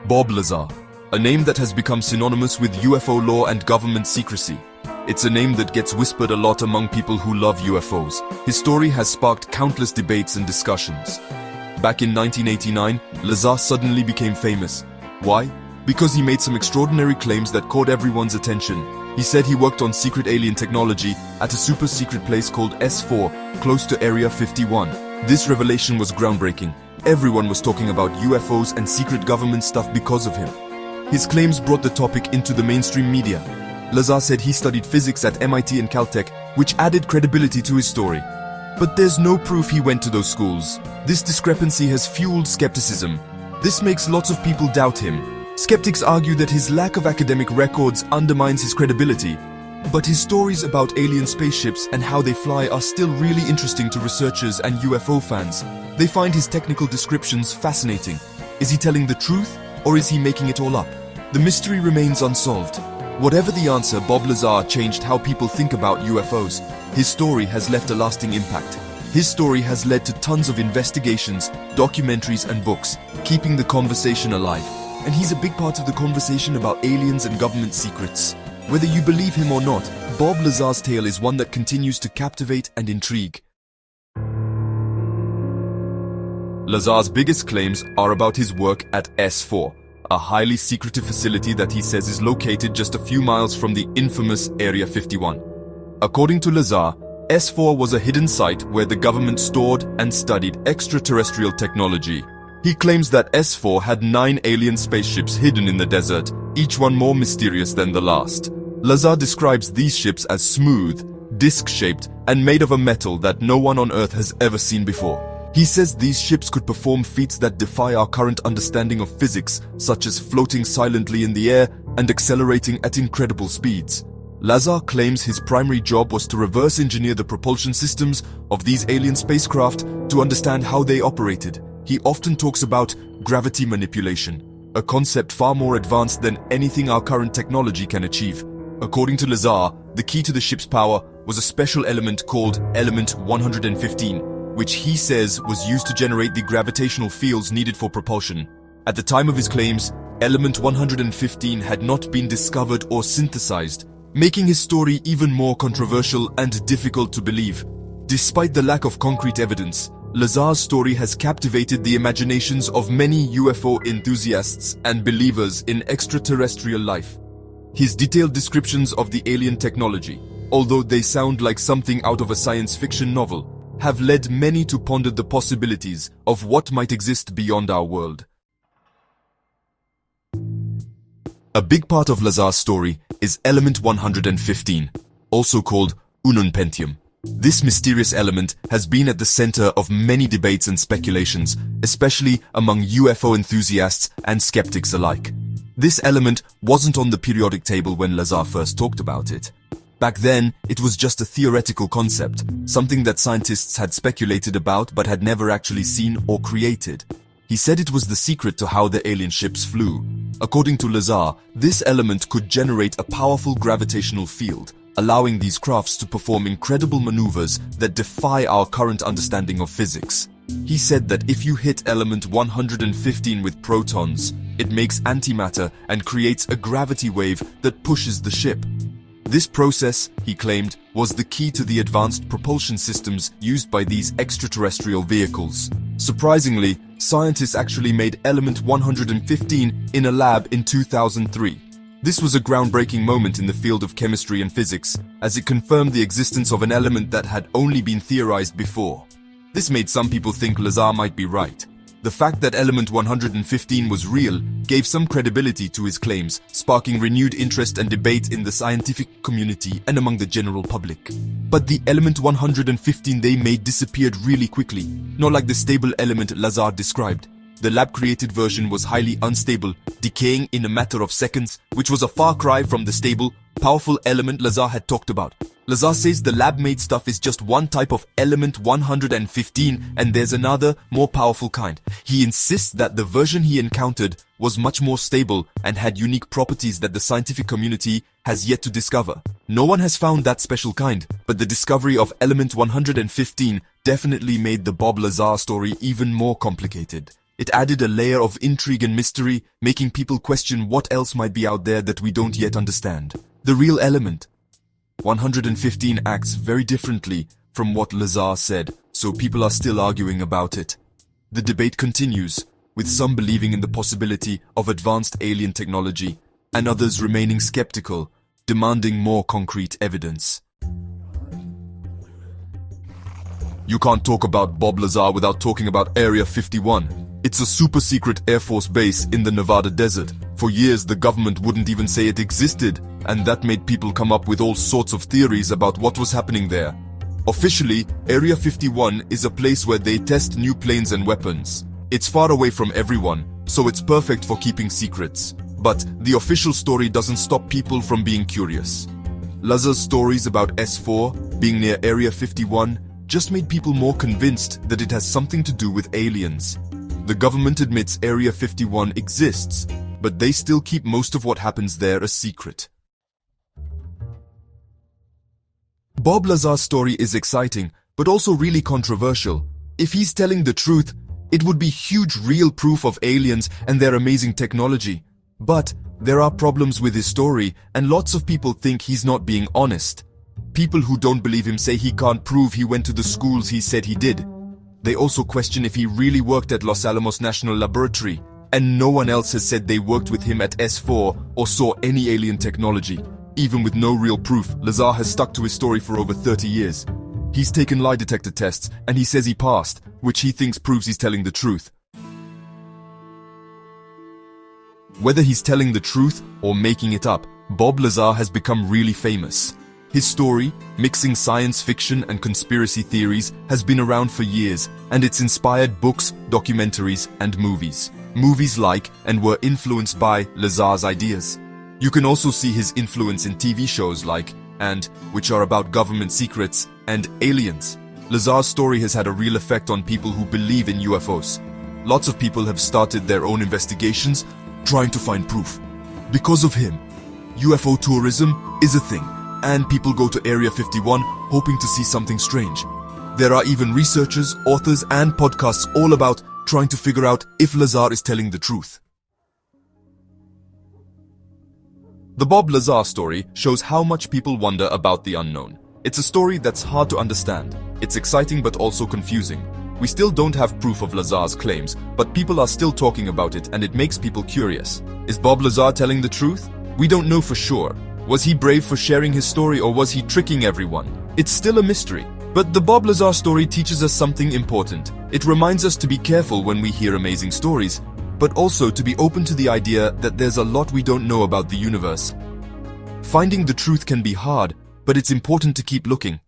Bob Lazar, a name that has become synonymous with UFO lore and government secrecy. It's a name that gets whispered a lot among people who love UFOs. His story has sparked countless debates and discussions. Back in 1989, Lazar suddenly became famous. Why? Because he made some extraordinary claims that caught everyone's attention. He said he worked on secret alien technology at a super secret place called S4, close to Area 51. This revelation was groundbreaking. Everyone was talking about UFOs and secret government stuff because of him. His claims brought the topic into the mainstream media. Lazar said he studied physics at MIT and Caltech, which added credibility to his story. But there's no proof he went to those schools. This discrepancy has fueled skepticism. This makes lots of people doubt him. Skeptics argue that his lack of academic records undermines his credibility. But his stories about alien spaceships and how they fly are still really interesting to researchers and UFO fans. They find his technical descriptions fascinating. Is he telling the truth, or is he making it all up? The mystery remains unsolved. Whatever the answer, Bob Lazar changed how people think about UFOs. His story has left a lasting impact. His story has led to tons of investigations, documentaries and books, keeping the conversation alive. And he's a big part of the conversation about aliens and government secrets. Whether you believe him or not, Bob Lazar's tale is one that continues to captivate and intrigue. Lazar's biggest claims are about his work at S4, a highly secretive facility that he says is located just a few miles from the infamous Area 51. According to Lazar, S4 was a hidden site where the government stored and studied extraterrestrial technology. He claims that S4 had 9 alien spaceships hidden in the desert, each one more mysterious than the last. Lazar describes these ships as smooth, disc-shaped, and made of a metal that no one on Earth has ever seen before. He says these ships could perform feats that defy our current understanding of physics, such as floating silently in the air and accelerating at incredible speeds. Lazar claims his primary job was to reverse engineer the propulsion systems of these alien spacecraft to understand how they operated. He often talks about gravity manipulation, a concept far more advanced than anything our current technology can achieve. According to Lazar, the key to the ship's power was a special element called Element 115, which he says was used to generate the gravitational fields needed for propulsion. At the time of his claims, Element 115 had not been discovered or synthesized, making his story even more controversial and difficult to believe. Despite the lack of concrete evidence, Lazar's story has captivated the imaginations of many UFO enthusiasts and believers in extraterrestrial life. His detailed descriptions of the alien technology, although they sound like something out of a science fiction novel, have led many to ponder the possibilities of what might exist beyond our world. A big part of Lazar's story is Element 115, also called Ununpentium. This mysterious element has been at the center of many debates and speculations, especially among UFO enthusiasts and skeptics alike. This element wasn't on the periodic table when Lazar first talked about it. Back then, it was just a theoretical concept, something that scientists had speculated about but had never actually seen or created. He said it was the secret to how the alien ships flew. According to Lazar, this element could generate a powerful gravitational field, allowing these crafts to perform incredible maneuvers that defy our current understanding of physics. He said that if you hit element 115 with protons, it makes antimatter and creates a gravity wave that pushes the ship. This process, he claimed, was the key to the advanced propulsion systems used by these extraterrestrial vehicles. Surprisingly, scientists actually made element 115 in a lab in 2003. This was a groundbreaking moment in the field of chemistry and physics, as it confirmed the existence of an element that had only been theorized before. This made some people think Lazar might be right. The fact that element 115 was real gave some credibility to his claims, sparking renewed interest and debate in the scientific community and among the general public. But the element 115 they made disappeared really quickly, not like the stable element Lazar described. The lab-created version was highly unstable, decaying in a matter of seconds, which was a far cry from the stable, powerful element Lazar had talked about. Lazar says the lab-made stuff is just one type of element 115 and there's another, more powerful kind. He insists that the version he encountered was much more stable and had unique properties that the scientific community has yet to discover. No one has found that special kind, but the discovery of element 115 definitely made the Bob Lazar story even more complicated. It added a layer of intrigue and mystery, making people question what else might be out there that we don't yet understand. The real element. 115 acts very differently from what Lazar said, so people are still arguing about it. The debate continues, with some believing in the possibility of advanced alien technology, and others remaining skeptical, demanding more concrete evidence. You can't talk about Bob Lazar without talking about Area 51. It's a super-secret Air Force base in the Nevada desert. For years, the government wouldn't even say it existed, and that made people come up with all sorts of theories about what was happening there. Officially, Area 51 is a place where they test new planes and weapons. It's far away from everyone, so it's perfect for keeping secrets. But the official story doesn't stop people from being curious. Lazar's stories about S4 being near Area 51 just made people more convinced that it has something to do with aliens. The government admits Area 51 exists, but they still keep most of what happens there a secret. Bob Lazar's story is exciting, but also really controversial. If he's telling the truth, it would be huge real proof of aliens and their amazing technology. But there are problems with his story, and lots of people think he's not being honest. People who don't believe him say he can't prove he went to the schools he said he did. They also question if he really worked at Los Alamos National Laboratory, and no one else has said they worked with him at S4 or saw any alien technology. Even with no real proof, Lazar has stuck to his story for over 30 years. He's taken lie detector tests, and he says he passed, which he thinks proves he's telling the truth. Whether he's telling the truth or making it up, Bob Lazar has become really famous. His story, mixing science fiction and conspiracy theories, has been around for years, and it's inspired books, documentaries, and movies. Movies like and were influenced by Lazar's ideas. You can also see his influence in TV shows like and, which are about government secrets, and aliens. Lazar's story has had a real effect on people who believe in UFOs. Lots of people have started their own investigations, trying to find proof. Because of him, UFO tourism is a thing, and people go to Area 51 hoping to see something strange. There are even researchers, authors, and podcasts all about trying to figure out if Lazar is telling the truth. The Bob Lazar story shows how much people wonder about the unknown. It's a story that's hard to understand. It's exciting but also confusing. We still don't have proof of Lazar's claims, but people are still talking about it, and it makes people curious. Is Bob Lazar telling the truth? We don't know for sure. Was he brave for sharing his story, or was he tricking everyone? It's still a mystery. But the Bob Lazar story teaches us something important. It reminds us to be careful when we hear amazing stories, but also to be open to the idea that there's a lot we don't know about the universe. Finding the truth can be hard, but it's important to keep looking.